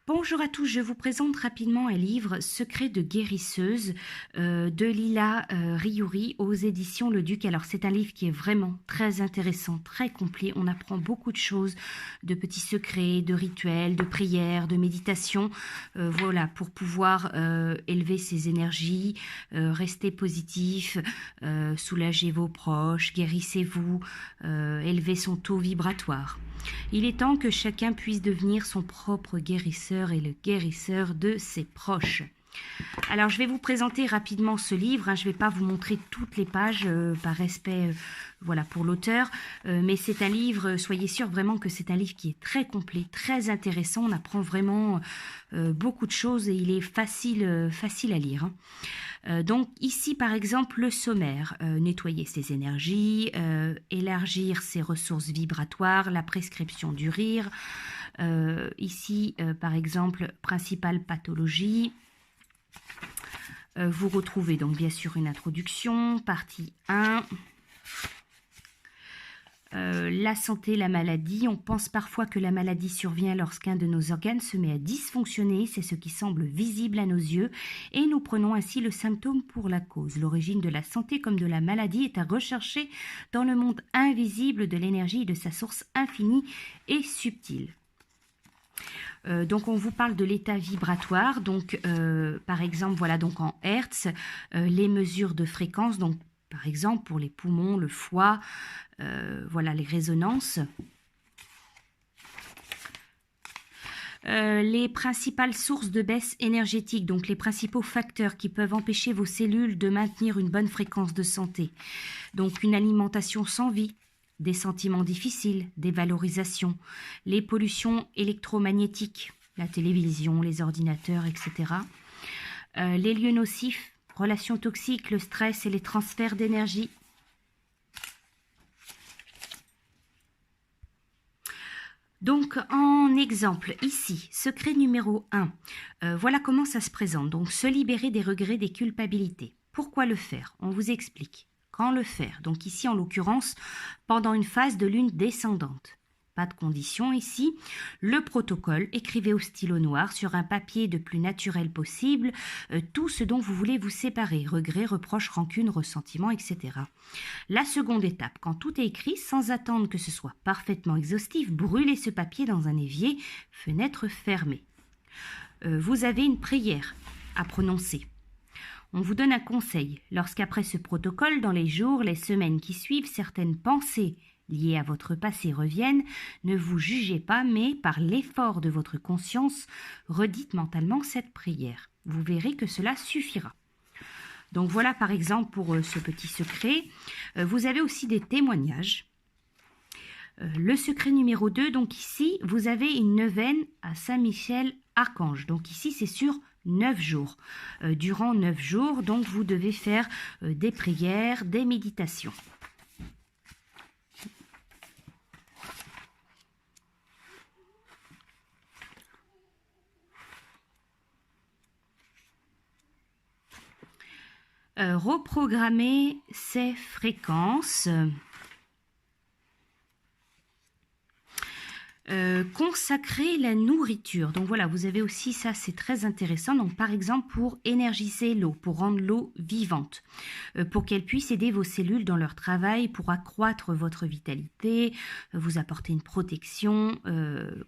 Bonjour à tous, je vous présente rapidement un livre Secret de guérisseuse de Lila Riouri aux éditions Le Duc. Alors c'est un livre qui est vraiment très intéressant, très complet. On apprend beaucoup de choses, de petits secrets, de rituels, de prières, de méditation. Voilà, pour pouvoir élever ses énergies, rester positif, soulager vos proches, guérissez-vous, élever son taux vibratoire. Il est temps que chacun puisse devenir son propre guérisseur et le guérisseur de ses proches. Alors, je vais vous présenter rapidement ce livre. Je ne vais pas vous montrer toutes les pages par respect voilà, pour l'auteur. Mais c'est un livre, soyez sûr vraiment que c'est un livre qui est très complet, très intéressant. On apprend vraiment beaucoup de choses et il est facile à lire. Donc ici, par exemple, le sommaire, nettoyer ses énergies, élargir ses ressources vibratoires, la prescription du rire. Ici, par exemple, principale pathologie. Vous retrouvez donc bien sûr une introduction, partie 1. La santé, la maladie. On pense parfois que la maladie survient lorsqu'un de nos organes se met à dysfonctionner. C'est ce qui semble visible à nos yeux et nous prenons ainsi le symptôme pour la cause. L'origine de la santé comme de la maladie est à rechercher dans le monde invisible de l'énergie et de sa source infinie et subtile. Donc on vous parle de l'état vibratoire, donc par exemple voilà donc en hertz, les mesures de fréquence, donc par exemple pour les poumons, le foie, voilà les résonances. Les principales sources de baisse énergétique, donc les principaux facteurs qui peuvent empêcher vos cellules de maintenir une bonne fréquence de santé. Donc une alimentation sans vie, des sentiments difficiles, des valorisations, les pollutions électromagnétiques, la télévision, les ordinateurs, etc. Les lieux nocifs, relations toxiques, le stress et les transferts d'énergie. Donc, en exemple, ici, secret numéro 1, voilà comment ça se présente. Donc, se libérer des regrets, des culpabilités. Pourquoi le faire? On vous explique. Quand le faire? Donc ici, en l'occurrence, pendant une phase de lune descendante. Pas de condition ici. Le protocole, écrivez au stylo noir sur un papier de plus naturel possible tout ce dont vous voulez vous séparer. Regrets, reproches, rancunes, ressentiments, etc. La seconde étape, quand tout est écrit, sans attendre que ce soit parfaitement exhaustif, brûlez ce papier dans un évier, fenêtre fermée. Vous avez une prière à prononcer. On vous donne un conseil. Lorsqu'après ce protocole, dans les jours, les semaines qui suivent, certaines pensées liées à votre passé reviennent, ne vous jugez pas, mais par l'effort de votre conscience, redites mentalement cette prière. Vous verrez que cela suffira. Donc voilà par exemple pour ce petit secret. Vous avez aussi des témoignages. Le secret numéro 2, donc ici, vous avez une neuvaine à Saint-Michel-Archange. Donc ici, c'est sur 9 jours. Durant 9 jours, donc vous devez faire des prières, des méditations. Reprogrammer ses fréquences. Consacrer la nourriture. Donc voilà, vous avez aussi ça, c'est très intéressant. Donc par exemple pour énergiser l'eau, pour rendre l'eau vivante, pour qu'elle puisse aider vos cellules dans leur travail, pour accroître votre vitalité, vous apporter une protection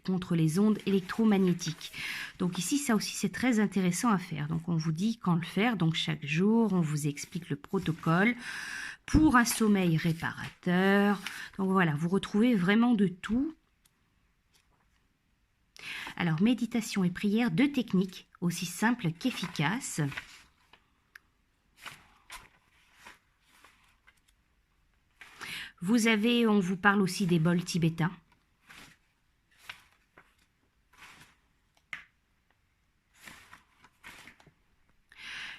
contre les ondes électromagnétiques. Donc ici, ça aussi, c'est très intéressant à faire. Donc on vous dit quand le faire. Donc chaque jour, on vous explique le protocole pour un sommeil réparateur. Donc voilà, vous retrouvez vraiment de tout. Alors, méditation et prière, 2 techniques aussi simples qu'efficaces. Vous avez, on vous parle aussi des bols tibétains.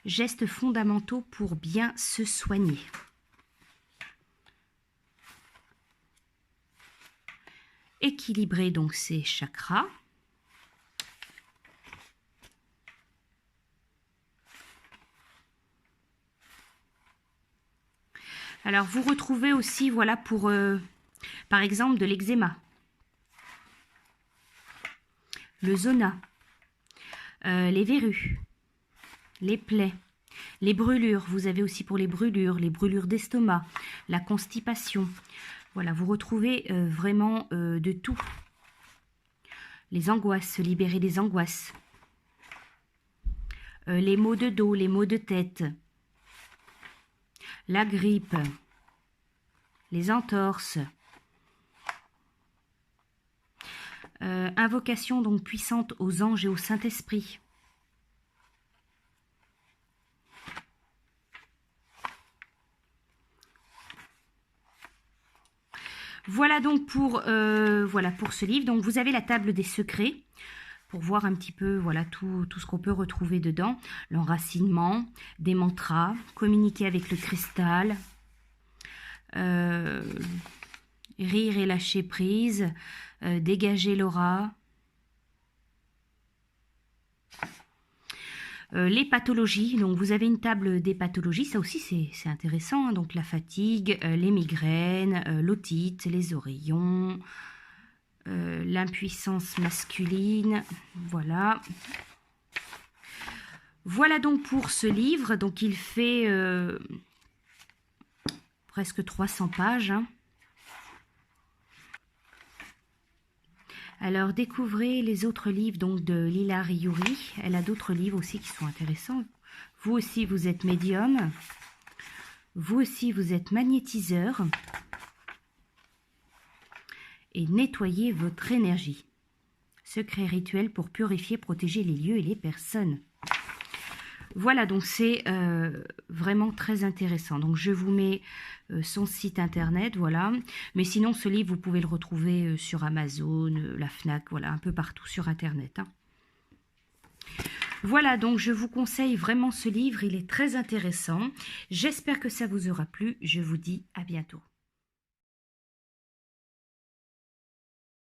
Gestes fondamentaux pour bien se soigner. Équilibrer donc ses chakras. Alors, vous retrouvez aussi, voilà, pour, par exemple, de l'eczéma, le zona, les verrues, les plaies, les brûlures. Vous avez aussi pour les brûlures d'estomac, la constipation. Voilà, vous retrouvez vraiment de tout. Les angoisses, se libérer des angoisses. Les maux de dos, les maux de tête. La grippe. Les entorses. Invocation donc puissante aux anges et au Saint-Esprit. Voilà donc pour ce livre. Donc vous avez la table des secrets pour voir un petit peu voilà tout ce qu'on peut retrouver dedans. L'enracinement, des mantras, communiquer avec le cristal, rire et lâcher prise, dégager l'aura. Les pathologies, donc vous avez une table des pathologies, ça aussi c'est intéressant, hein. Donc la fatigue, les migraines, l'otite, les oreillons, l'impuissance masculine, voilà. Voilà donc pour ce livre, donc il fait presque 300 pages, hein. Alors, découvrez les autres livres donc de Lila Yuri. Elle a d'autres livres aussi qui sont intéressants. Vous aussi, vous êtes médium. Vous aussi, vous êtes magnétiseur. Et nettoyez votre énergie. Secret rituel pour purifier, protéger les lieux et les personnes. Voilà, donc c'est vraiment très intéressant. Donc, je vous mets son site internet, voilà. Mais sinon, ce livre, vous pouvez le retrouver sur Amazon, la Fnac, voilà, un peu partout sur internet, hein. Voilà, donc je vous conseille vraiment ce livre, il est très intéressant. J'espère que ça vous aura plu. Je vous dis à bientôt.